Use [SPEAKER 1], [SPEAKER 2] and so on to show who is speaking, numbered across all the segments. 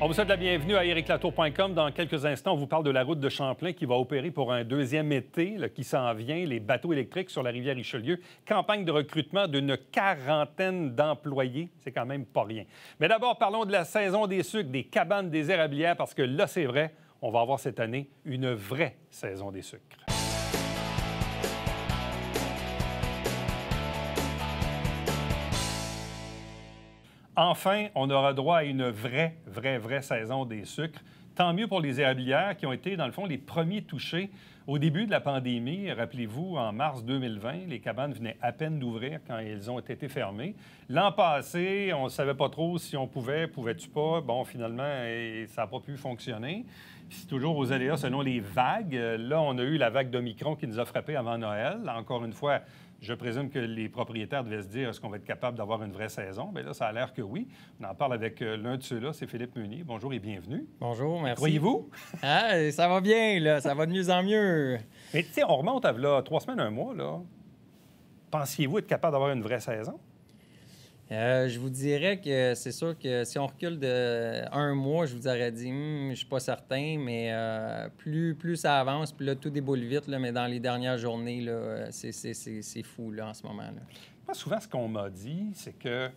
[SPEAKER 1] On vous souhaite la bienvenue à ericlatour.com. Dans quelques instants, on vous parle de la route de Champlain qui va opérer pour un deuxième été là, qui s'en vient, les bateaux électriques sur la rivière Richelieu. Campagne de recrutement d'une quarantaine d'employés. C'est quand même pas rien. Mais d'abord, parlons de la saison des sucres, des cabanes des érablières, parce que là, c'est vrai, on va avoir cette année une vraie saison des sucres. Enfin, on aura droit à une vraie saison des sucres. Tant mieux pour les érablières qui ont été, dans le fond, les premiers touchés au début de la pandémie. Rappelez-vous, en mars 2020, les cabanes venaient à peine d'ouvrir quand elles ont été fermées. L'an passé, on ne savait pas trop si on pouvait-tu pas. Bon, finalement, ça n'a pas pu fonctionner. C'est toujours aux aléas selon les vagues. Là, on a eu la vague d'Omicron qui nous a frappés avant Noël. Encore une fois, je présume que les propriétaires devaient se dire, est-ce qu'on va être capable d'avoir une vraie saison? Bien là, ça a l'air que oui. On en parle avec l'un de ceux-là, c'est Philippe Meunier. Bonjour et bienvenue.
[SPEAKER 2] Bonjour, merci.
[SPEAKER 1] Croyez-vous?
[SPEAKER 2] Ah, ça va bien, là. Ça va de mieux en mieux.
[SPEAKER 1] Mais tu sais, on remonte à là, 3 semaines, 1 mois, là. Pensiez-vous être capable d'avoir une vraie saison?
[SPEAKER 2] Je vous dirais que c'est sûr que si on recule de 1 mois, je vous aurais dit, je suis pas certain, mais plus ça avance, puis là, tout déboule vite, là, mais dans les dernières journées, là, c'est fou, là, en ce moment. Là.
[SPEAKER 1] Moi, souvent, ce qu'on m'a dit, c'est que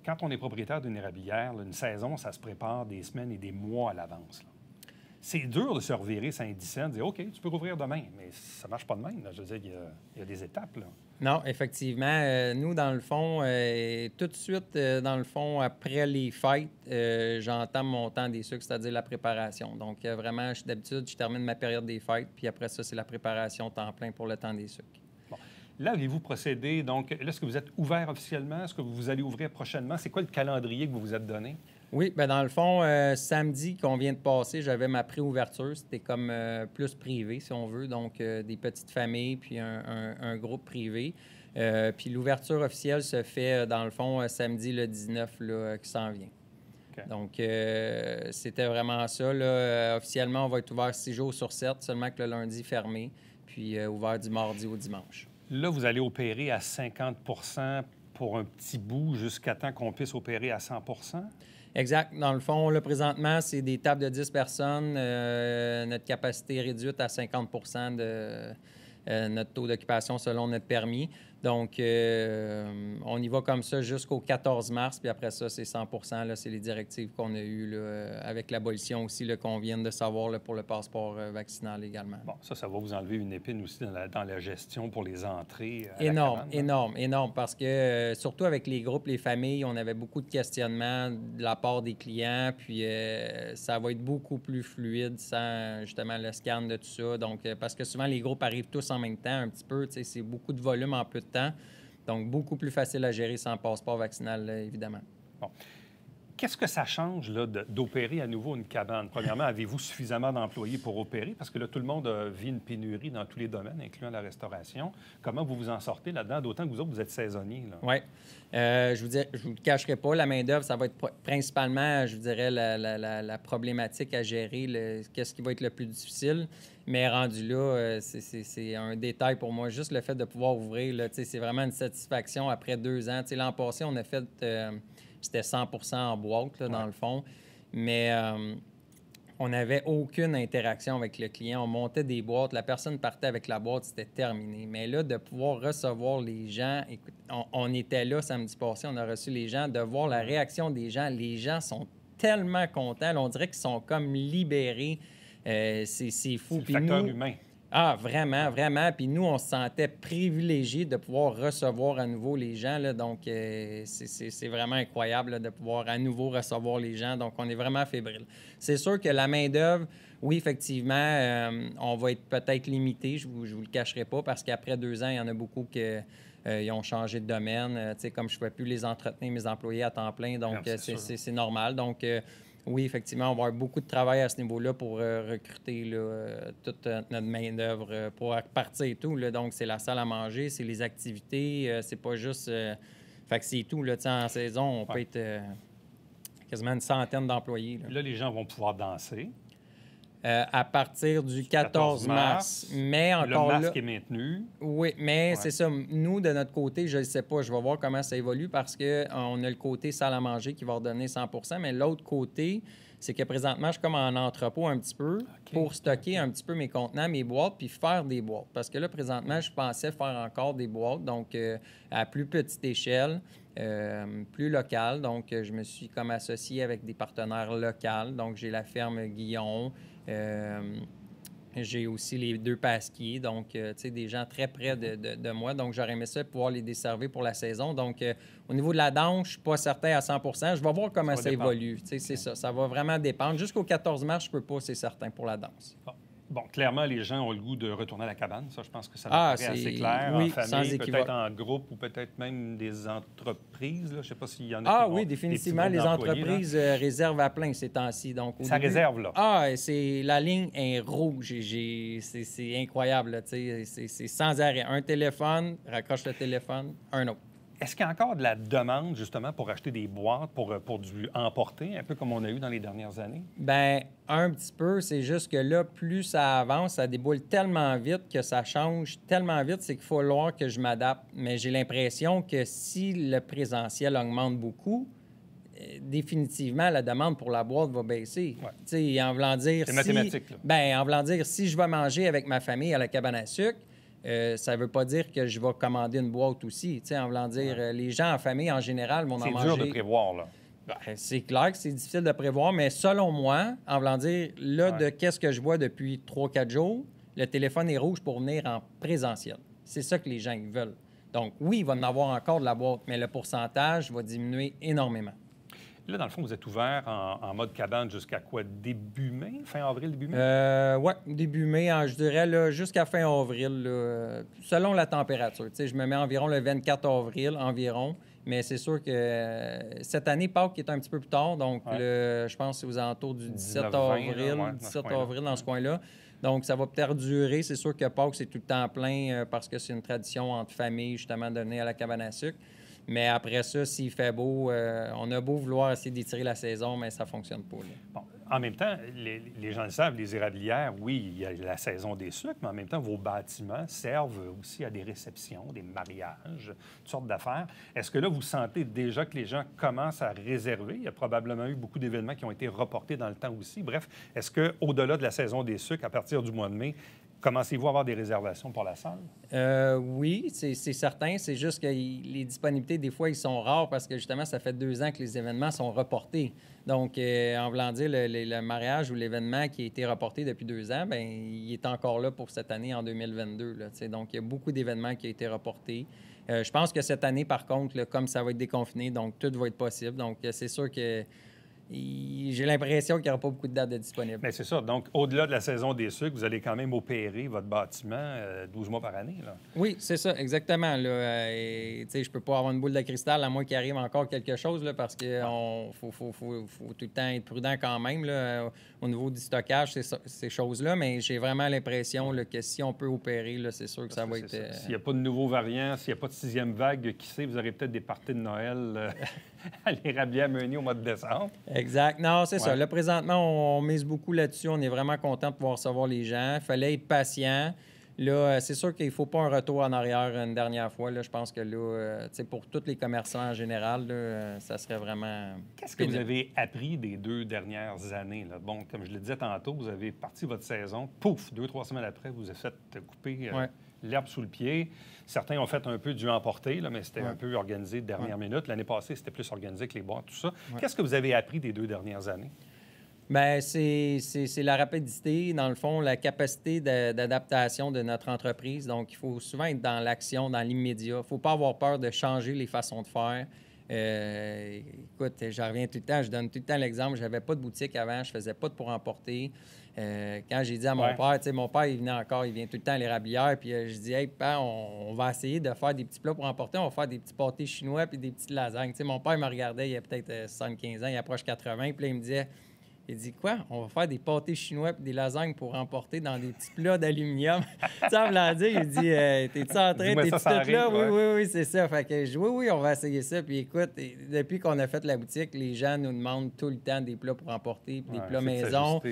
[SPEAKER 1] quand on est propriétaire d'une érablière, là, une saison, ça se prépare des semaines et des mois à l'avance. Là. C'est dur de se revirer Saint-Dicent, de dire, OK, tu peux rouvrir demain, mais ça marche pas de même. Là. Je veux dire, il y a des étapes, là.
[SPEAKER 2] Non, effectivement. Nous, dans le fond, tout de suite, dans le fond, après les fêtes, j'entame mon temps des sucres, c'est-à-dire la préparation. Donc, vraiment, d'habitude, je termine ma période des fêtes, puis après ça, c'est la préparation temps plein pour le temps des sucres.
[SPEAKER 1] Bon. Là, avez-vous procédé? Donc, là, est-ce que vous êtes ouvert officiellement? Est-ce que vous allez ouvrir prochainement? C'est quoi le calendrier que vous vous êtes donné?
[SPEAKER 2] Oui, bien dans le fond, samedi qu'on vient de passer, j'avais ma pré-ouverture. C'était comme plus privé, si on veut, donc des petites familles, puis un groupe privé. Puis l'ouverture officielle se fait, dans le fond, samedi le 19 là, qui s'en vient. Okay. Donc, c'était vraiment ça. Là. Officiellement, on va être ouvert 6 jours sur 7, seulement que le lundi fermé, puis ouvert du mardi au dimanche.
[SPEAKER 1] Là, vous allez opérer à 50 pour un petit bout jusqu'à temps qu'on puisse opérer à 100
[SPEAKER 2] Exact. Dans le fond, là, présentement, c'est des tables de 10 personnes. Notre capacité est réduite à 50 de notre taux d'occupation selon notre permis. Donc, on y va comme ça jusqu'au 14 mars, puis après ça, c'est 100 là, c'est les directives qu'on a eues là, avec l'abolition aussi qu'on vient de savoir là, pour le passeport vaccinal également.
[SPEAKER 1] Bon, ça va vous enlever une épine aussi dans la gestion pour les entrées à
[SPEAKER 2] énorme,
[SPEAKER 1] la cabane,
[SPEAKER 2] énorme, parce que surtout avec les groupes, les familles, on avait beaucoup de questionnements de la part des clients, puis ça va être beaucoup plus fluide sans justement le scan de tout ça. Donc, parce que souvent, les groupes arrivent tous en même temps un petit peu, c'est beaucoup de volume en peu de temps. Donc, beaucoup plus facile à gérer sans passeport vaccinal, là, évidemment.
[SPEAKER 1] Bon. Qu'est-ce que ça change là, d'opérer à nouveau une cabane? Premièrement, avez-vous suffisamment d'employés pour opérer? Parce que là, tout le monde vit une pénurie dans tous les domaines, incluant la restauration. Comment vous vous en sortez là-dedans? D'autant que vous autres, vous êtes saisonniers.
[SPEAKER 2] Oui. Je vous le cacherai pas, la main-d'œuvre, ça va être principalement, je vous dirais, la problématique à gérer, qu'est-ce qui va être le plus difficile. Mais rendu là, c'est un détail pour moi. Juste le fait de pouvoir ouvrir, là, c'est vraiment une satisfaction après 2 ans. L'an passé, on a fait, c'était 100 en boîte, là, dans le fond. Mais on n'avait aucune interaction avec le client. On montait des boîtes, la personne partait avec la boîte, c'était terminé. Mais là, de pouvoir recevoir les gens, écoute, on était là samedi passé, on a reçu les gens, de voir la réaction des gens. Les gens sont tellement contents. Là, on dirait qu'ils sont comme libérés. C'est fou.
[SPEAKER 1] C'est le facteur humain.
[SPEAKER 2] Ah, vraiment, vraiment. Puis nous, on se sentait privilégiés de pouvoir recevoir à nouveau les gens. Là. Donc, c'est vraiment incroyable là, de pouvoir à nouveau recevoir les gens. Donc, on est vraiment fébrile. C'est sûr que la main-d'œuvre, oui, effectivement, on va être peut-être limité. Je vous le cacherai pas parce qu'après 2 ans, il y en a beaucoup qui ont changé de domaine. Comme je ne pouvais plus les entretenir, mes employés à temps plein. Donc, c'est normal. Donc, oui, effectivement, on va avoir beaucoup de travail à ce niveau-là pour recruter là, toute notre main-d'œuvre pour partir et tout. Là. Donc, c'est la salle à manger, c'est les activités, c'est pas juste. Fait que c'est tout. Là, en saison, on peut être quasiment une centaine d'employés.
[SPEAKER 1] Là, les gens vont pouvoir danser.
[SPEAKER 2] À partir du 14 mars. Mais
[SPEAKER 1] le
[SPEAKER 2] encore
[SPEAKER 1] masque
[SPEAKER 2] là...
[SPEAKER 1] est maintenu.
[SPEAKER 2] Oui, mais c'est ça. Nous, de notre côté, je ne sais pas. Je vais voir comment ça évolue parce qu'on a le côté salle à manger qui va redonner 100 %, mais l'autre côté, c'est que présentement, je suis comme en entrepôt un petit peu pour stocker un petit peu mes contenants, mes boîtes, puis faire des boîtes. Parce que là, présentement, je pensais faire encore des boîtes, donc à plus petite échelle, plus locale. Donc, je me suis comme associé avec des partenaires locaux. Donc, j'ai la ferme Guillon. J'ai aussi les 2 pasquiers, donc, tu sais, des gens très près de moi. Donc, j'aurais aimé ça pouvoir les desservir pour la saison. Donc, au niveau de la danse, je ne suis pas certain à 100 %. Je vais voir comment ça évolue. Tu sais, c'est ça. Ça va vraiment dépendre. Jusqu'au 14 mars, je ne peux pas, c'est certain, pour la danse.
[SPEAKER 1] Bon, clairement, les gens ont le goût de retourner à la cabane. Ça, je pense que ça me paraît assez clair.
[SPEAKER 2] Oui,
[SPEAKER 1] en famille, peut-être en groupe ou peut-être même des entreprises. Là. Je ne sais pas s'il y en a
[SPEAKER 2] oui, définitivement. Les entreprises réservent à plein ces temps-ci. Donc,
[SPEAKER 1] ça réserve, là.
[SPEAKER 2] La ligne est rouge. C'est incroyable. Là, c'est sans arrêt. Un téléphone, raccroche le téléphone, un autre.
[SPEAKER 1] Est-ce qu'il y a encore de la demande, justement, pour acheter des boîtes, pour du emporter, un peu comme on a eu dans les dernières années?
[SPEAKER 2] Bien, un petit peu. C'est juste que là, plus ça avance, ça déboule tellement vite que ça change tellement vite, c'est qu'il faut falloir que je m'adapte. Mais j'ai l'impression que si le présentiel augmente beaucoup, définitivement, la demande pour la boîte va baisser.
[SPEAKER 1] Ouais.
[SPEAKER 2] Tu sais, en voulant dire...
[SPEAKER 1] C'est mathématique, là.
[SPEAKER 2] Bien, en voulant dire, si je vais manger avec ma famille à la cabane à sucre, ça ne veut pas dire que je vais commander une boîte aussi. Tu sais, en voulant dire, les gens en famille, en général, vont en manger...
[SPEAKER 1] C'est dur de prévoir, là.
[SPEAKER 2] Ben, c'est clair que c'est difficile de prévoir, mais selon moi, en voulant dire, là, de qu'est-ce que je vois depuis 3-4 jours, le téléphone est rouge pour venir en présentiel. C'est ça que les gens ils veulent. Donc, oui, il va en avoir encore de la boîte, mais le pourcentage va diminuer énormément.
[SPEAKER 1] Là, dans le fond, vous êtes ouvert en mode cabane jusqu'à quoi? Début mai? Fin avril, début mai?
[SPEAKER 2] Oui, début mai, je dirais là, jusqu'à fin avril, là, selon la température. Tu sais, je me mets environ le 24 avril environ, mais c'est sûr que cette année, Pâques est un petit peu plus tard, donc je pense que c'est aux alentours du 17 avril, 17 avril dans ce coin-là. Donc, ça va peut-être durer. C'est sûr que Pâques, c'est tout le temps plein parce que c'est une tradition entre familles, justement, de venir à la cabane à sucre. Mais après ça, s'il fait beau, on a beau vouloir essayer d'étirer la saison, mais ça ne fonctionne pas. Là.
[SPEAKER 1] Bon, en même temps, les gens le savent, les érablières, oui, il y a la saison des sucres, mais en même temps, vos bâtiments servent aussi à des réceptions, des mariages, toutes sortes d'affaires. Est-ce que là, vous sentez déjà que les gens commencent à réserver? Il y a probablement eu beaucoup d'événements qui ont été reportés dans le temps aussi. Bref, est-ce qu'au-delà de la saison des sucres, à partir du mois de mai, commencez-vous à avoir des réservations pour la salle?
[SPEAKER 2] Oui, c'est certain. C'est juste que les disponibilités, des fois, ils sont rares parce que, justement, ça fait 2 ans que les événements sont reportés. Donc, en voulant dire, le mariage ou l'événement qui a été reporté depuis 2 ans, bien, il est encore là pour cette année, en 2022. Là, donc, il y a beaucoup d'événements qui ont été reportés. Je pense que cette année, par contre, là, comme ça va être déconfiné, donc tout va être possible. Donc, c'est sûr que j'ai l'impression qu'il n'y aura pas beaucoup de dates de disponibles.
[SPEAKER 1] Mais c'est ça. Donc, au-delà de la saison des sucres, vous allez quand même opérer votre bâtiment 12 mois par année, là.
[SPEAKER 2] Oui, c'est ça, exactement. Je ne peux pas avoir une boule de cristal à moins qu'il arrive encore quelque chose, là, parce qu'il faut tout le temps être prudent quand même là, au niveau du stockage, ces choses-là. Mais j'ai vraiment l'impression là, que si on peut opérer, là, c'est sûr que ça va être...
[SPEAKER 1] S'il n'y a pas de nouveaux variants, s'il n'y a pas de 6e vague, qui sait, vous aurez peut-être des parties de Noël à l'érablière Meunier au mois de décembre.
[SPEAKER 2] Exact. Non, c'est ça. Là, présentement, on mise beaucoup là-dessus. On est vraiment content de pouvoir recevoir les gens. Il fallait être patient. Là, c'est sûr qu'il ne faut pas un retour en arrière une dernière fois. Là, je pense que là, pour tous les commerçants en général, là, ça serait vraiment...
[SPEAKER 1] Qu'est-ce que vous avez appris des 2 dernières années? Là? Bon, comme je le disais tantôt, vous avez parti votre saison. Pouf! 2-3 semaines après, vous vous êtes fait couper l'herbe sous le pied. Certains ont fait un peu du emporter, là, mais c'était un peu organisé de dernière minute. L'année passée, c'était plus organisé que les boîtes, tout ça. Qu'est-ce que vous avez appris des 2 dernières années?
[SPEAKER 2] Bien, c'est la rapidité, dans le fond, la capacité d'adaptation de notre entreprise. Donc, il faut souvent être dans l'action, dans l'immédiat. Il ne faut pas avoir peur de changer les façons de faire. Écoute, j'en reviens tout le temps, je donne tout le temps l'exemple. Je n'avais pas de boutique avant, je ne faisais pas de pour emporter. Quand j'ai dit à mon père, tu sais, mon père, il vient tout le temps à l'érablière, puis je dis, hey, papa, on va essayer de faire des petits plats pour emporter, on va faire des petits pâtés chinois puis des petites lasagnes. Tu sais, mon père, il me regardait, il y a peut-être 75 ans, il approche 80, puis là, il me disait, il dit quoi? On va faire des pâtés chinois et des lasagnes pour emporter dans des petits plats d'aluminium. Ça me l'a dit. Il dit, t'es-tu en train de tout là? Oui, c'est ça. Fait que je dis, oui, on va essayer ça. Puis écoute, depuis qu'on a fait la boutique, les gens nous demandent tout le temps des plats pour emporter, puis des plats maison.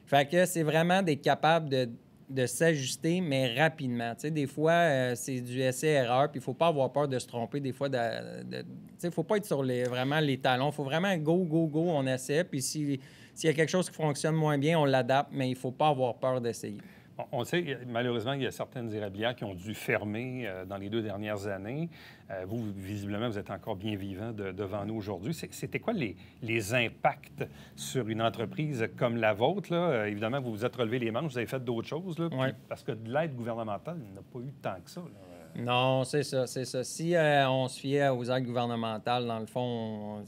[SPEAKER 2] Fait que c'est vraiment d'être capable de s'ajuster, mais rapidement. Tu sais, des fois, c'est du essai-erreur, puis il ne faut pas avoir peur de se tromper. Des fois, tu sais, il ne faut pas être sur vraiment les talons. Il faut vraiment go, on essaie. Puis s'il y a quelque chose qui fonctionne moins bien, on l'adapte, mais il ne faut pas avoir peur d'essayer.
[SPEAKER 1] On sait, malheureusement, il y a certaines érablières qui ont dû fermer dans les 2 dernières années. Vous, visiblement, vous êtes encore bien vivant devant nous aujourd'hui. C'était quoi les impacts sur une entreprise comme la vôtre? Là? Évidemment, vous vous êtes relevé les manches, vous avez fait d'autres choses, là, parce que de l'aide gouvernementale, il n'y en a pas eu tant que ça. Là.
[SPEAKER 2] Non, c'est ça. Si on se fiait aux aides gouvernementales, dans le fond,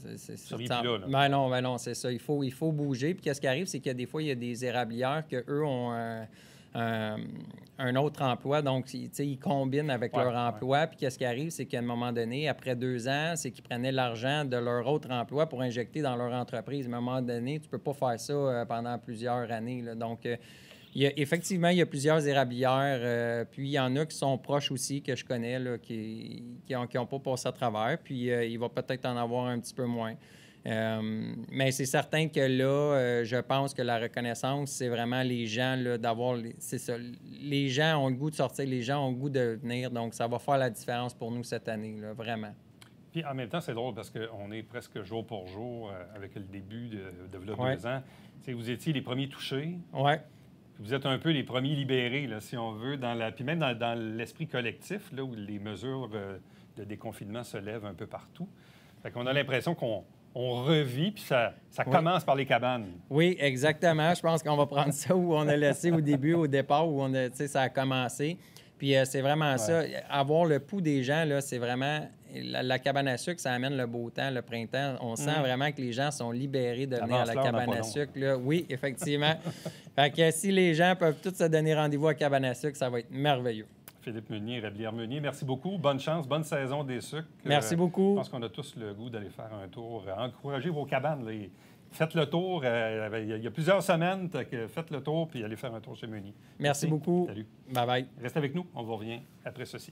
[SPEAKER 2] Ben non, c'est ça. Il faut bouger. Puis qu'est-ce qui arrive, c'est que des fois, il y a des érablières qu'eux ont un autre emploi. Donc, ils combinent avec leur emploi. Puis qu'est-ce qui arrive, c'est qu'à un moment donné, après 2 ans, c'est qu'ils prenaient l'argent de leur autre emploi pour injecter dans leur entreprise. À un moment donné, tu ne peux pas faire ça pendant plusieurs années. Là. Donc, effectivement, il y a plusieurs érablières. Puis, il y en a qui sont proches aussi, que je connais, là, qui n'ont pas passé à travers. Puis, il va peut-être en avoir un petit peu moins. Mais c'est certain que là, je pense que la reconnaissance, c'est vraiment les gens, là, d'avoir... C'est ça. Les gens ont le goût de sortir, les gens ont le goût de venir. Donc, ça va faire la différence pour nous cette année, là, vraiment.
[SPEAKER 1] Puis en même temps, c'est drôle parce qu'on est presque jour pour jour avec le début de 2 ans. T'sais, vous étiez les premiers touchés.
[SPEAKER 2] Oui.
[SPEAKER 1] Vous êtes un peu les premiers libérés, là, si on veut, puis même dans l'esprit collectif, là, où les mesures de déconfinement se lèvent un peu partout. Fait qu'on a l'impression qu'on revit, puis ça commence par les cabanes. Oui,
[SPEAKER 2] exactement. Je pense qu'on va prendre ça où on a laissé au départ, où ça a commencé. Puis c'est vraiment ça. Avoir le pouls des gens, là, c'est vraiment... La cabane à sucre, ça amène le beau temps, le printemps. On sent vraiment que les gens sont libérés de venir à la cabane à sucre. Là. Oui, effectivement. Fait que si les gens peuvent tous se donner rendez-vous à cabane à sucre, ça va être merveilleux.
[SPEAKER 1] Philippe Meunier, érablière Meunier, merci beaucoup. Bonne chance, bonne saison des sucres.
[SPEAKER 2] Merci beaucoup.
[SPEAKER 1] Je pense qu'on a tous le goût d'aller faire un tour. Encouragez vos cabanes. Là. Faites le tour. Il y a plusieurs semaines. Faites le tour puis allez faire un tour chez Meunier.
[SPEAKER 2] Merci beaucoup.
[SPEAKER 1] Salut.
[SPEAKER 2] Bye-bye.
[SPEAKER 1] Restez avec nous. On vous revient après ceci.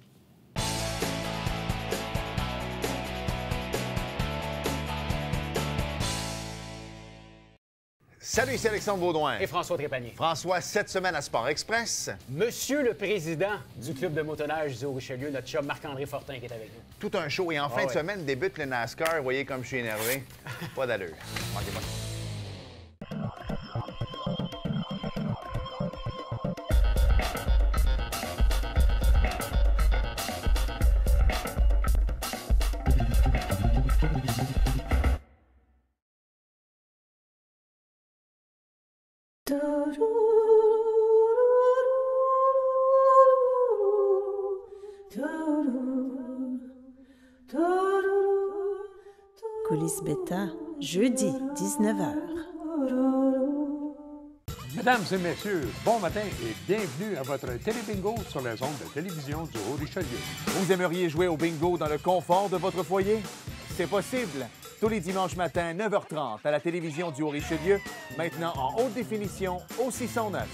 [SPEAKER 3] Salut, c'est Alexandre Baudouin.
[SPEAKER 4] Et François Trépanier.
[SPEAKER 3] François, cette semaine à Sport Express.
[SPEAKER 4] Monsieur le président du club de motoneige du Haut-Richelieu, notre chum Marc-André Fortin qui est avec nous.
[SPEAKER 3] Tout un show. Et en fin de semaine débute le NASCAR. Vous voyez comme je suis énervé. Pas d'allure. Manquez pas.
[SPEAKER 5] Coulisses Bêta, jeudi, 19h.
[SPEAKER 6] Mesdames et messieurs, bon matin et bienvenue à votre télébingo sur les ondes de télévision du Haut-Richelieu.
[SPEAKER 3] Vous aimeriez jouer au bingo dans le confort de votre foyer? C'est possible! Tous les dimanches matins, 9h30, à la télévision du Haut-Richelieu, maintenant en haute définition au 609.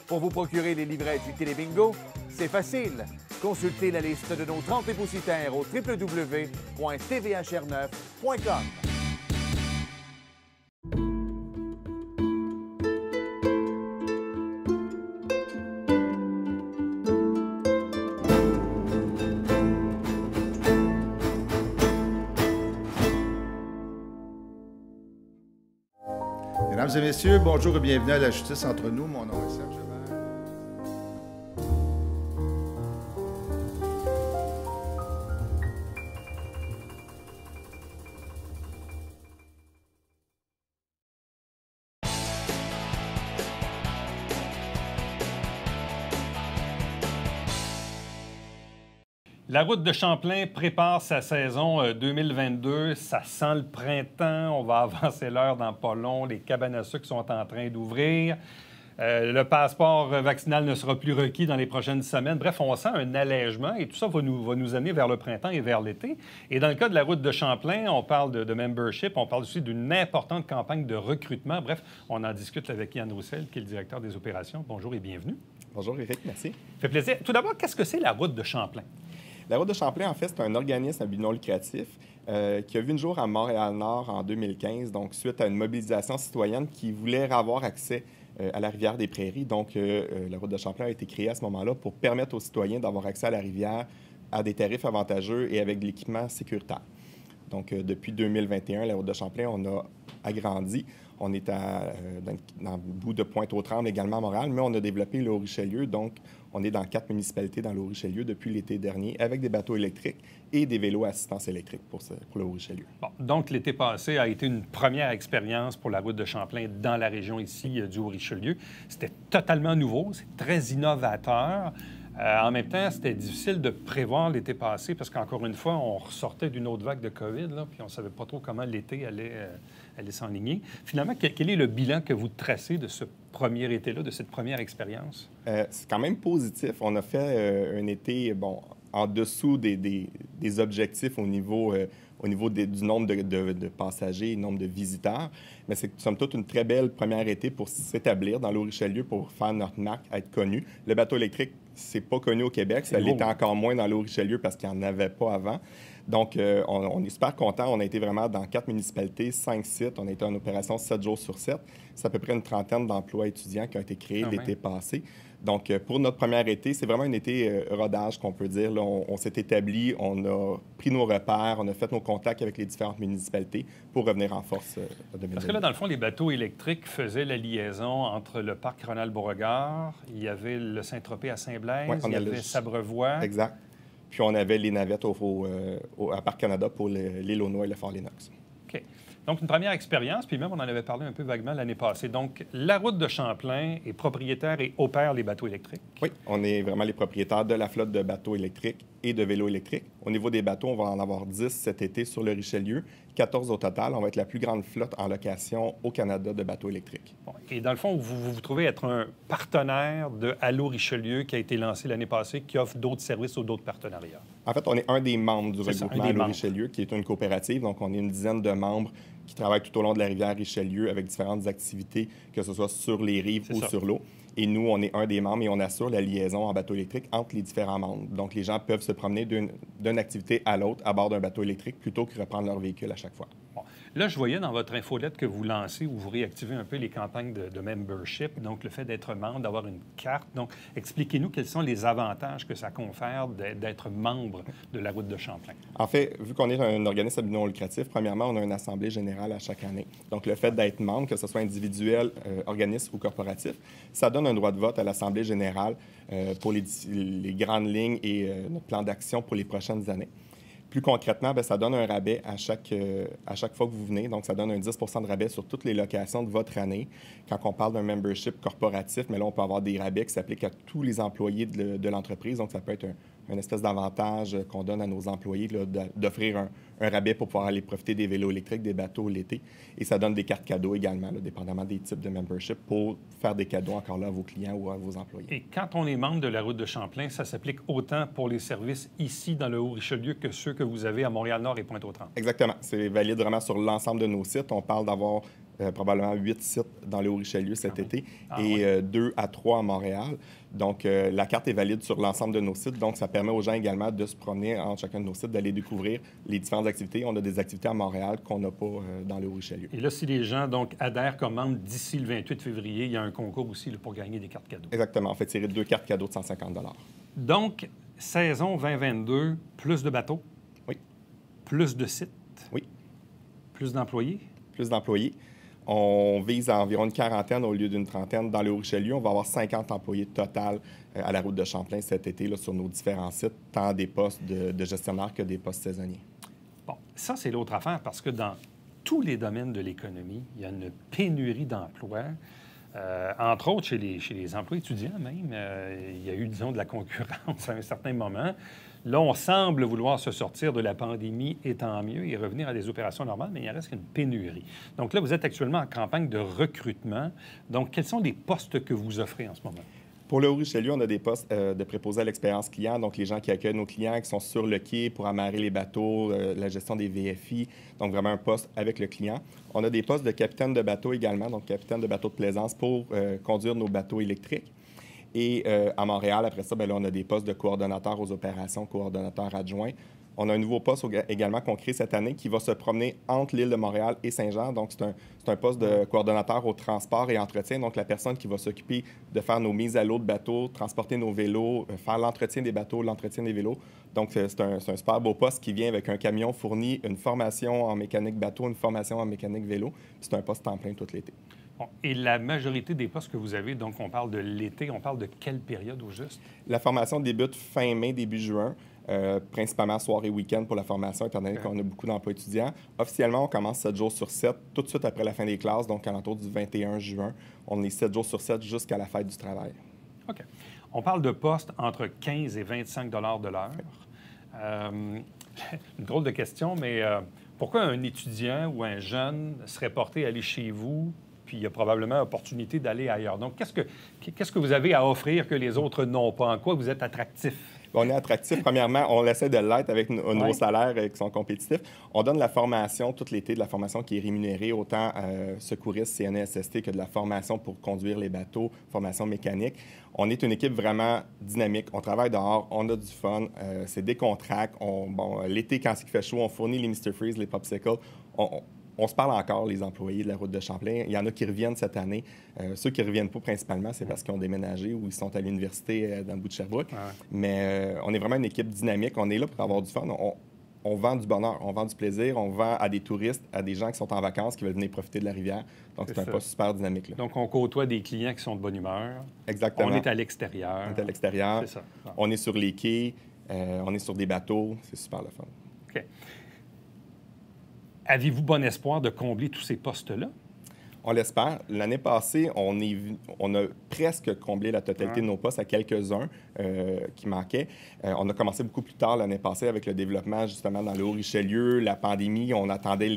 [SPEAKER 3] Pour vous procurer les livrets du télébingo, c'est facile. Consultez la liste de nos 30 dépositaires au www.tvhr9.com.
[SPEAKER 7] Mesdames et messieurs, bonjour et bienvenue à La Justice entre nous. Mon nom est Serge Levert.
[SPEAKER 1] La route de Champlain prépare sa saison 2022. Ça sent le printemps. On va avancer l'heure dans pas long. Les cabanes à sucre sont en train d'ouvrir. Le passeport vaccinal ne sera plus requis dans les prochaines semaines. Bref, on sent un allègement et tout ça va nous amener vers le printemps et vers l'été. Et dans le cas de la route de Champlain, on parle de membership, on parle aussi d'une importante campagne de recrutement. Bref, on en discute avec Yann Roussel, qui est le directeur des opérations. Bonjour et bienvenue.
[SPEAKER 8] Bonjour Éric, merci.
[SPEAKER 1] Ça fait plaisir. Tout d'abord, qu'est-ce que c'est la route de Champlain?
[SPEAKER 8] La Route de Champlain, en fait, c'est un organisme à but non lucratif qui a vu le jour à Montréal-Nord en 2015, donc suite à une mobilisation citoyenne qui voulait avoir accès à la rivière des Prairies. Donc, la route de Champlain a été créée à ce moment-là pour permettre aux citoyens d'avoir accès à la rivière à des tarifs avantageux et avec de l'équipement sécuritaire. Donc, depuis 2021, la route de Champlain, on a agrandi. On est dans le bout de Pointe-aux-Trembles, également à Montréal, mais on a développé le Haut-Richelieu. Donc, on est dans 4 municipalités dans le Haut-Richelieu depuis l'été dernier, avec des bateaux électriques et des vélos à assistance électrique pour le Haut-Richelieu.
[SPEAKER 1] Bon, donc, l'été passé a été une première expérience pour la route de Champlain dans la région ici du Haut-Richelieu. C'était totalement nouveau, c'est très innovateur. En même temps, c'était difficile de prévoir l'été passé parce qu'encore une fois, on ressortait d'une autre vague de COVID, là, puis on ne savait pas trop comment l'été allait s'enligner. Finalement, quel est le bilan que vous tracez de ce premier été-là, de cette première expérience?
[SPEAKER 8] C'est quand même positif. On a fait un été, en dessous des objectifs au niveau du nombre de passagers, nombre de visiteurs. Mais c'est, somme toute, une très belle première été pour s'établir dans le Haut-Richelieu, pour faire notre marque, être connu. Le bateau électrique, c'est pas connu au Québec. Ça l'était encore moins dans le Haut-Richelieu parce qu'il n'y en avait pas avant. Donc, on est super contents. On a été vraiment dans 4 municipalités, 5 sites. On a été en opération 7 jours sur 7. C'est à peu près une trentaine d'emplois étudiants qui ont été créés l'été passé. Donc, pour notre première été, c'est vraiment un été rodage qu'on peut dire. Là, on s'est établi, on a pris nos repères, on a fait nos contacts avec les différentes municipalités pour revenir en force en 2020.
[SPEAKER 1] Parce que là, dans le fond, les bateaux électriques faisaient la liaison entre le parc Ronald-Beauregard, il y avait le Saint-Tropez à Saint-Blaise, il y avait Sabrevoix.
[SPEAKER 8] Exact. Puis on avait les navettes à Parc Canada pour l'île aux Noix et le Fort Lénox.
[SPEAKER 1] OK. Donc, une première expérience, puis même, on en avait parlé un peu vaguement l'année passée. Donc, la route de Champlain est propriétaire et opère les bateaux électriques.
[SPEAKER 8] Oui, on est vraiment les propriétaires de la flotte de bateaux électriques et de vélos électriques. Au niveau des bateaux, on va en avoir 10 cet été sur le Richelieu, 14 au total. On va être la plus grande flotte en location au Canada de bateaux électriques.
[SPEAKER 1] Bon, et dans le fond, vous trouvez être un partenaire de Allô Richelieu qui a été lancé l'année passée, qui offre d'autres services ou d'autres partenariats.
[SPEAKER 8] En fait, on est un des membres du regroupement Allô Richelieu, qui est une coopérative. Donc, on est une dizaine de membres qui travaillent tout au long de la rivière Richelieu avec différentes activités, que ce soit sur les rives ou sur l'eau. Et nous, on est un des membres et on assure la liaison en bateau électrique entre les différents membres. Donc, les gens peuvent se promener d'une activité à l'autre à bord d'un bateau électrique plutôt que reprendre leur véhicule à chaque fois.
[SPEAKER 1] Bon. Là, je voyais dans votre infolette que vous lancez ou vous réactivez un peu les campagnes de membership, donc le fait d'être membre, d'avoir une carte. Donc, expliquez-nous quels sont les avantages que ça confère d'être membre de la route de Champlain.
[SPEAKER 8] En fait, vu qu'on est un organisme à but non lucratif, premièrement, on a une assemblée générale à chaque année. Donc, le fait d'être membre, que ce soit individuel, organisme ou corporatif, ça donne un droit de vote à l'assemblée générale pour les grandes lignes et notre plan d'action pour les prochaines années. Plus concrètement, bien, ça donne un rabais à chaque fois que vous venez. Donc, ça donne un 10 de rabais sur toutes les locations de votre année. Quand on parle d'un membership corporatif, mais là, on peut avoir des rabais qui s'appliquent à tous les employés de l'entreprise. Donc, ça peut être une espèce d'avantage qu'on donne à nos employés d'offrir un rabais pour pouvoir aller profiter des vélos électriques, des bateaux l'été. Et ça donne des cartes cadeaux également, là, dépendamment des types de membership, pour faire des cadeaux encore là à vos clients ou à vos employés.
[SPEAKER 1] Et quand on est membre de la route de Champlain, ça s'applique autant pour les services ici dans le Haut-Richelieu que ceux que vous avez à Montréal-Nord et Pointe-aux-Trembles?
[SPEAKER 8] Exactement. C'est valide vraiment sur l'ensemble de nos sites. On parle d'avoir probablement 8 sites dans le Haut-Richelieu cet été et 2 à 3 à Montréal. Donc, la carte est valide sur l'ensemble de nos sites. Donc, ça permet aux gens également de se promener entre chacun de nos sites, d'aller découvrir les différentes activités. On a des activités à Montréal qu'on n'a pas dans le Haut-Richelieu.
[SPEAKER 1] Et là, si les gens donc adhèrent comme membres d'ici le 28 février, il y a un concours aussi là, pour gagner des cartes cadeaux.
[SPEAKER 8] Exactement. On fait tirer 2 cartes cadeaux de 150 $.
[SPEAKER 1] Donc, saison 2022, plus de bateaux?
[SPEAKER 8] Oui.
[SPEAKER 1] Plus de sites?
[SPEAKER 8] Oui.
[SPEAKER 1] Plus d'employés?
[SPEAKER 8] Plus d'employés. On vise à environ une quarantaine au lieu d'une trentaine. Dans le Haut-Richelieu, on va avoir 50 employés total à la route de Champlain cet été là, sur nos différents sites, tant des postes de gestionnaires que des postes saisonniers.
[SPEAKER 1] Bon, ça, c'est l'autre affaire, parce que dans tous les domaines de l'économie, il y a une pénurie d'emplois. Entre autres, chez les emplois étudiants même, il y a eu, disons, de la concurrence à un certain moment. Là, on semble vouloir se sortir de la pandémie, et tant mieux, et revenir à des opérations normales, mais il reste qu'une pénurie. Donc là, vous êtes actuellement en campagne de recrutement. Donc, quels sont les postes que vous offrez en ce moment?
[SPEAKER 8] Pour le Haut-Richelieu, on a des postes de préposés à l'expérience client, donc les gens qui accueillent nos clients, qui sont sur le quai pour amarrer les bateaux, la gestion des VFI, donc vraiment un poste avec le client. On a des postes de capitaine de bateau également, donc capitaine de bateau de plaisance pour conduire nos bateaux électriques. Et à Montréal, après ça, bien là, on a des postes de coordonnateur aux opérations, coordonnateur adjoint, On a un nouveau poste également qu'on crée cette année qui va se promener entre l'île de Montréal et Saint-Jean. Donc, c'est un poste de coordonnateur au transport et entretien. Donc, la personne qui va s'occuper de faire nos mises à l'eau de bateaux, transporter nos vélos, faire l'entretien des bateaux, l'entretien des vélos. Donc, c'est un super beau poste qui vient avec un camion fourni, une formation en mécanique bateau, une formation en mécanique vélo. C'est un poste temps plein tout l'été.
[SPEAKER 1] Bon, et la majorité des postes que vous avez, donc on parle de l'été, on parle de quelle période au juste?
[SPEAKER 8] La formation débute fin mai, début juin. Principalement soir et week-end pour la formation, étant donné qu'on a beaucoup d'emplois étudiants. Officiellement, on commence 7 jours sur 7, tout de suite après la fin des classes, donc à l'entour du 21 juin. On est 7 jours sur 7 jusqu'à la fête du travail.
[SPEAKER 1] OK. On parle de postes entre 15 et 25 de l'heure. Une drôle de question, mais pourquoi un étudiant ou un jeune serait porté à aller chez vous, puis il y a probablement opportunité d'aller ailleurs? Donc, qu'est-ce que vous avez à offrir que les autres n'ont pas? En quoi vous êtes attractif?
[SPEAKER 8] On est attractif. Premièrement, on essaie de l'être avec nos salaires qui sont compétitifs. On donne la formation tout l'été, de la formation qui est rémunérée, autant secouristes, CNESST, que de la formation pour conduire les bateaux, formation mécanique. On est une équipe vraiment dynamique. On travaille dehors, on a du fun, c'est décontracté. L'été, quand il fait chaud, on fournit les Mr. Freeze, les popsicles. On se parle encore, les employés de la route de Champlain. Il y en a qui reviennent cette année. Ceux qui ne reviennent pas principalement, c'est parce qu'ils ont déménagé ou ils sont à l'université dans le bout de Sherbrooke. Mais on est vraiment une équipe dynamique. On est là pour avoir du fun. On vend du bonheur, on vend du plaisir, on vend à des touristes, à des gens qui sont en vacances, qui veulent venir profiter de la rivière. Donc, c'est un poste super dynamique. Là.
[SPEAKER 1] Donc, on côtoie des clients qui sont de bonne humeur.
[SPEAKER 8] Exactement.
[SPEAKER 1] On est à l'extérieur.
[SPEAKER 8] On est à l'extérieur.
[SPEAKER 1] C'est ça. Bon.
[SPEAKER 8] On est sur les quais, on est sur des bateaux. C'est super le fun.
[SPEAKER 1] OK. Avez-vous bon espoir de combler tous ces postes-là?
[SPEAKER 8] On l'espère. L'année passée, on a presque comblé la totalité de nos postes à quelques-uns qui manquaient. On a commencé beaucoup plus tard l'année passée avec le développement, justement, dans le Haut-Richelieu, la pandémie. On attendait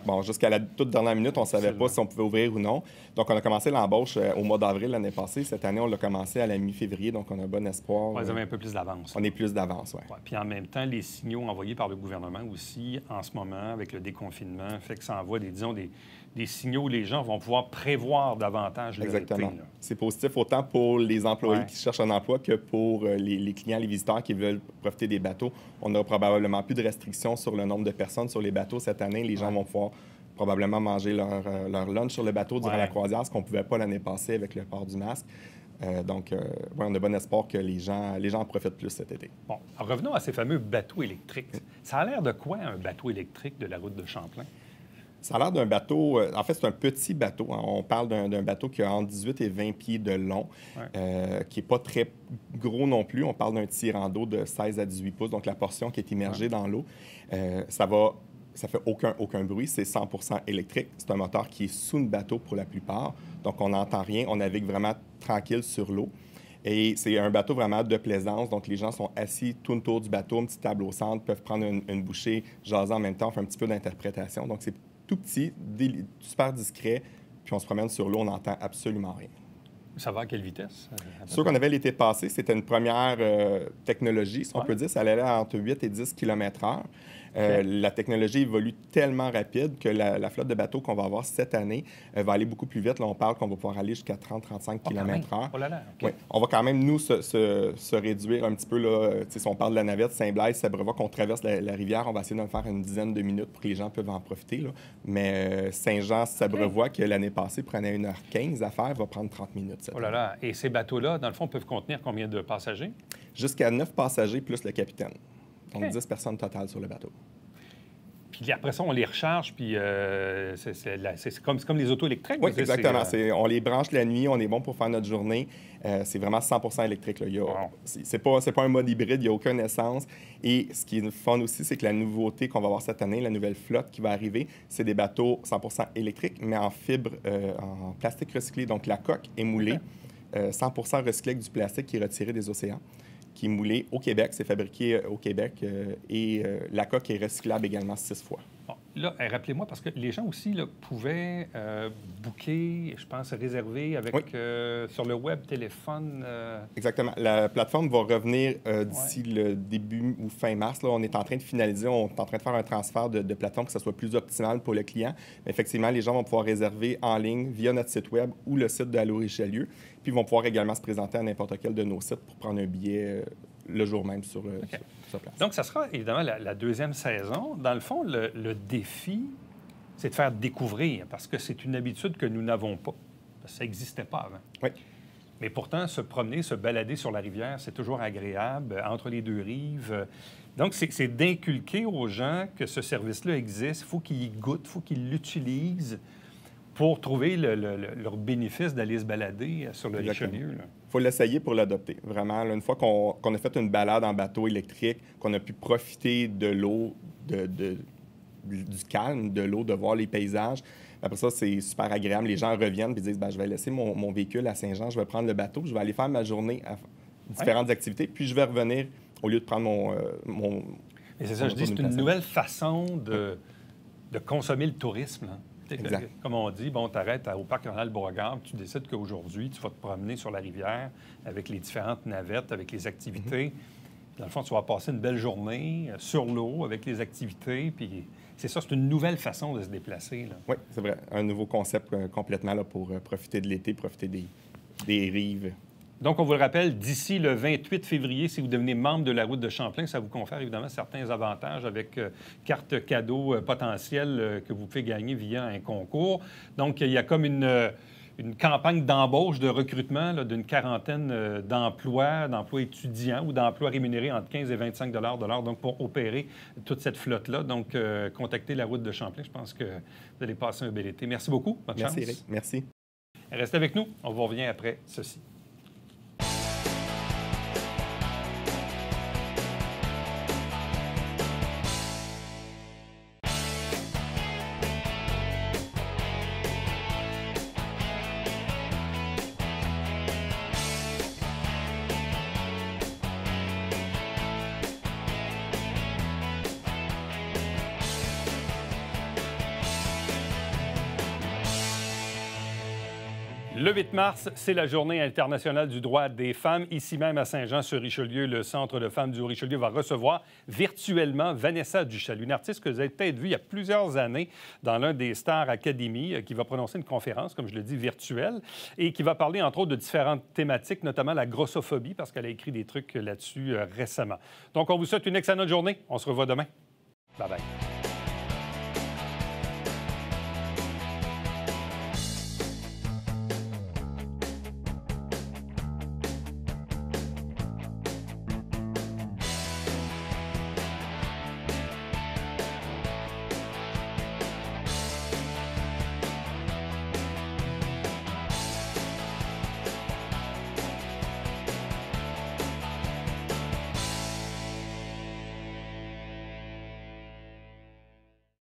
[SPEAKER 8] Bon, jusqu'à la toute dernière minute, on ne savait pas si on pouvait ouvrir ou non. Donc, on a commencé l'embauche au mois d'avril l'année passée. Cette année, on l'a commencé à la mi-février, donc on a bon espoir.
[SPEAKER 1] Vous avez un peu plus d'avance.
[SPEAKER 8] On est plus d'avance, oui.
[SPEAKER 1] Ouais. Puis en même temps, les signaux envoyés par le gouvernement aussi, en ce moment, avec le déconfinement, fait que ça envoie des signaux où les gens vont pouvoir prévoir davantage leur
[SPEAKER 8] Exactement.
[SPEAKER 1] été, là.
[SPEAKER 8] C'est positif autant pour les employés qui cherchent un emploi que pour les clients, les visiteurs qui veulent profiter des bateaux. On n'aura probablement plus de restrictions sur le nombre de personnes sur les bateaux cette année. Les gens vont pouvoir probablement manger leur lunch sur le bateau durant la croisière, ce qu'on ne pouvait pas l'année passée avec le port du masque. Donc, on a bon espoir que les gens en profitent plus cet été.
[SPEAKER 1] Bon, alors revenons à ces fameux bateaux électriques. Ça a l'air de quoi, un bateau électrique de la route de Champlain?
[SPEAKER 8] Ça a l'air d'un bateau... en fait, c'est un petit bateau. Hein. On parle d'un bateau qui a entre 18 et 20 pieds de long, qui n'est pas très gros non plus. On parle d'un tirant d'eau de 16 à 18 pouces, donc la portion qui est immergée dans l'eau. Ça fait aucun bruit. C'est 100 % électrique. C'est un moteur qui est sous le bateau pour la plupart. Donc, on n'entend rien. On navigue vraiment tranquille sur l'eau. Et c'est un bateau vraiment de plaisance. Donc, les gens sont assis tout autour du bateau, une petite table au centre, peuvent prendre une bouchée, jaser en même temps, faire un petit peu d'interprétation. Donc, c'est tout petit, super discret, puis on se promène sur l'eau, on n'entend absolument rien.
[SPEAKER 1] Ça va à quelle vitesse?
[SPEAKER 8] Sûr qu'on avait l'été passé, c'était une première technologie, si on peut dire. Ça allait entre 8 et 10 km/h. La technologie évolue tellement rapide que la flotte de bateaux qu'on va avoir cette année va aller beaucoup plus vite. Là, on parle qu'on va pouvoir aller jusqu'à 30-35 km/h.
[SPEAKER 1] Oh là là, OK.
[SPEAKER 8] Oui. On va quand même, nous, se réduire un petit peu. Là, si on parle de la navette Saint-Blaise, Sabrevois, qu'on traverse la rivière, on va essayer de le faire une dizaine de minutes pour que les gens peuvent en profiter. Là. Mais Saint-Jean-Sabrevois, que l'année passée prenait 1h15 à faire, va prendre 30 minutes.
[SPEAKER 1] Oh là là. Et ces bateaux-là, dans le fond, peuvent contenir combien de passagers?
[SPEAKER 8] Jusqu'à 9 passagers plus le capitaine. Donc, 10 personnes totales sur le bateau.
[SPEAKER 1] Puis après ça, on les recharge, puis c'est comme les autos électriques.
[SPEAKER 8] Oui, exactement. On les branche la nuit, on est bon pour faire notre journée. C'est vraiment 100 % électrique. C'est pas un mode hybride, il n'y a aucune essence. Et ce qui est fun aussi, c'est que la nouveauté qu'on va avoir cette année, la nouvelle flotte qui va arriver, c'est des bateaux 100 % électriques, mais en fibre, en plastique recyclé. Donc, la coque est moulée, 100 % recyclé avec du plastique qui est retiré des océans, qui est moulé au Québec. C'est fabriqué au Québec et la coque est recyclable également 6 fois.
[SPEAKER 1] Bon, là, rappelez-moi, parce que les gens aussi là, pouvaient booker, je pense, réserver avec, sur le web, téléphone.
[SPEAKER 8] Exactement. La plateforme va revenir d'ici le début ou fin mars. Là, on est en train de finaliser, on est en train de faire un transfert de plateforme pour que ça soit plus optimal pour le client. Mais effectivement, les gens vont pouvoir réserver en ligne via notre site web ou le site de Allô Richelieu. Puis ils vont pouvoir également se présenter à n'importe quel de nos sites pour prendre un billet le jour même sur place.
[SPEAKER 1] Donc, ça sera évidemment la deuxième saison. Dans le fond, le défi, c'est de faire découvrir, parce que c'est une habitude que nous n'avons pas. Ça n'existait pas avant.
[SPEAKER 8] Oui.
[SPEAKER 1] Mais pourtant, se promener, se balader sur la rivière, c'est toujours agréable, entre les deux rives. Donc, c'est d'inculquer aux gens que ce service-là existe. Il faut qu'ils y goûtent, il faut qu'ils l'utilisent pour trouver leur bénéfice d'aller se balader sur le Richelieu.
[SPEAKER 8] Il faut l'essayer pour l'adopter. Vraiment, là, une fois qu'on a fait une balade en bateau électrique, qu'on a pu profiter de l'eau, du calme de l'eau, de voir les paysages, après ça, c'est super agréable. Les gens reviennent et disent, je vais laisser mon véhicule à Saint-Jean, je vais prendre le bateau, je vais aller faire ma journée à différentes activités, puis je vais revenir au lieu de prendre mon
[SPEAKER 1] Et c'est ça, je dis, c'est une nouvelle façon de consommer le tourisme. Hein.
[SPEAKER 8] Exact.
[SPEAKER 1] Comme on dit, tu arrêtes au parc Ronald-Beauregard, tu décides qu'aujourd'hui, tu vas te promener sur la rivière avec les différentes navettes, avec les activités. Dans le fond, tu vas passer une belle journée sur l'eau avec les activités, puis c'est ça, c'est une nouvelle façon de se déplacer. Là.
[SPEAKER 8] Oui, c'est vrai. Un nouveau concept complètement là, pour profiter de l'été, profiter des rives.
[SPEAKER 1] Donc, on vous le rappelle, d'ici le 28 février, si vous devenez membre de la Route de Champlain, ça vous confère évidemment certains avantages avec carte cadeau potentielle que vous pouvez gagner via un concours. Donc, il y a comme une campagne d'embauche, de recrutement d'une quarantaine d'emplois étudiants ou d'emplois rémunérés entre 15 et 25 de l'heure, donc pour opérer toute cette flotte-là. Donc, contactez la Route de Champlain. Je pense que vous allez passer un bel été. Merci beaucoup. Bonne chance.
[SPEAKER 8] Merci, Eric. Merci.
[SPEAKER 1] Restez avec nous. On vous revient après ceci. Le 8 mars, c'est la Journée internationale du droit des femmes. Ici même à Saint-Jean-sur-Richelieu, le Centre de femmes du Haut-Richelieu va recevoir virtuellement Vanessa Duchel, une artiste que vous avez peut-être vue il y a plusieurs années dans l'un des Star Academy, qui va prononcer une conférence, comme je le dis, virtuelle, et qui va parler, entre autres, de différentes thématiques, notamment la grossophobie, parce qu'elle a écrit des trucs là-dessus récemment. Donc, on vous souhaite une excellente journée. On se revoit demain. Bye-bye.